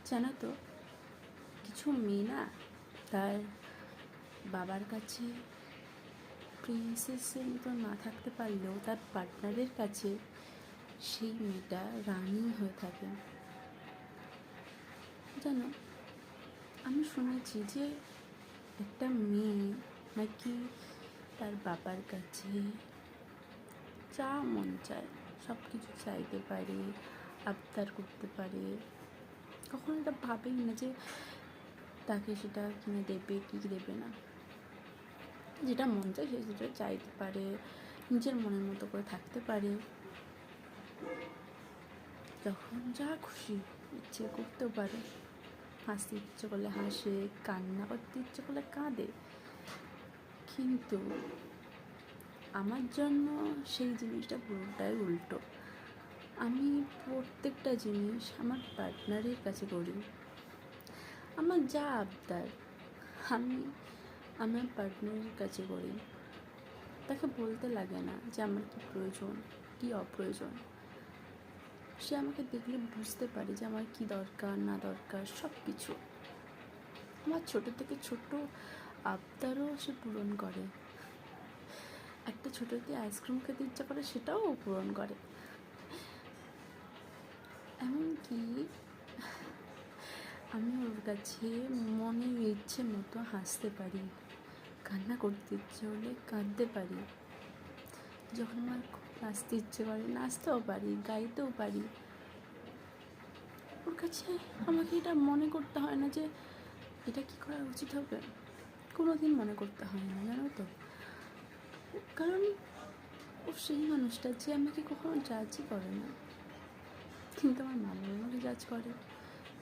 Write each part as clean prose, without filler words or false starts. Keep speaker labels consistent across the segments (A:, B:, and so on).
A: জানো তো, কিছু মেয়ে না তার বাবার কাছে প্রিন্সেসের মতো না থাকতে পারলেও তার পার্টনারের কাছে সেই মেয়েটা রানী হয়ে থাকে। জানো, আমি শুনেছি যে একটা মেয়ে নাকি তার বাবার কাছে যা মন চায় সব কিছু চাইতে পারে, আবদার করতে পারে। কখনো এটা ভাবেই না যে তাকে সেটা কিনে দেবে কি দেবে না। যেটা মন চায় সে সেটা চাইতে পারে, নিজের মনের মতো করে থাকতে পারে, যখন যা খুশি ইচ্ছে করতেও পারে। হাসতে ইচ্ছে করলে হাসে, কান্না করতে ইচ্ছে করলে কাঁদে। কিন্তু আমার জন্য সেই জিনিসটা পুরোটাই উল্টো। আমি প্রত্যেকটা জিনিস আমার পার্টনারের কাছে করি। আমার যা আবদার আমি আমার পার্টনারের কাছে করি। তাকে বলতে লাগে না যে আমার কী প্রয়োজন, কী অপ্রয়োজন। সে আমাকে দেখলে বুঝতে পারে যে আমার কী দরকার না দরকার সব কিছু। আমার ছোটো থেকে ছোট আবদারও সে পূরণ করে। একটা ছোটোতে আইসক্রিম খেতে ইচ্ছা করে সেটাও পূরণ করে। এমনকি আমি ওর কাছে মনের ইচ্ছে মতো হাসতে পারি, কান্না করতে ইচ্ছে হলে কাঁদতে পারি, যখন আমার নাচতে ইচ্ছে করে নাচতেও পারি, গাইতেও পারি। ওর কাছে আমাকে এটা মনে করতে হয় না যে এটা কী করা উচিত হবে, কোনো দিন মনে করতে হয় না। জানো তো, কারণ ও সেই মানুষটা যে আমাকে কখনো জাজই করে না। কিন্তু আমার মা বাবা আমাকে জাজ করে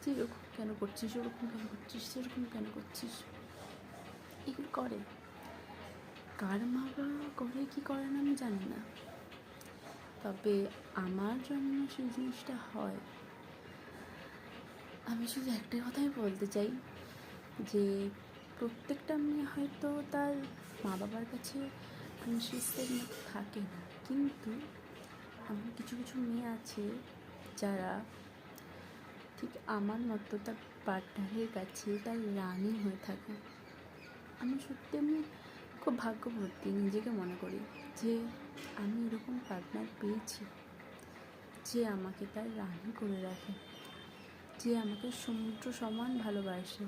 A: যে এরকম কেন করছিস, ওরকম কেন করছিস, সেরকম কেন করছিস। এগুলো করে। কার মা বাবা করে কি করে না আমি জানি না, তবে আমার জন্য সেই জিনিসটা হয়। আমি শুধু একটাই কথাই বলতে চাই যে প্রত্যেকটা মেয়ে হয়তো তার মা বাবার কাছে প্রিন্সেসের মতো থাকে না, কিন্তু এমন কিছু কিছু মেয়ে আছে যারা ঠিক আমার মতো তার পার্টনারের কাছে তার রানী হয়ে থাকে। আমি সত্যি খুব ভাগ্যবতী নিজেকে মনে করি যে আমি এরকম পার্টনার পেয়েছি যে আমাকে তার রানী করে রাখে, যে আমাকে সমুদ্র সমান ভালোবাসে।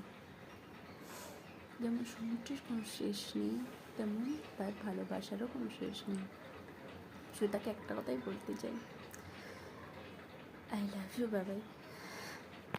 A: যেমন সমুদ্রের কোনো শেষ নেই, তেমন তার ভালোবাসারও কোনো শেষ নেই। শুধু তাকে একটা কথাই বলতে চাই, আই লাভ ইউ বাবাই।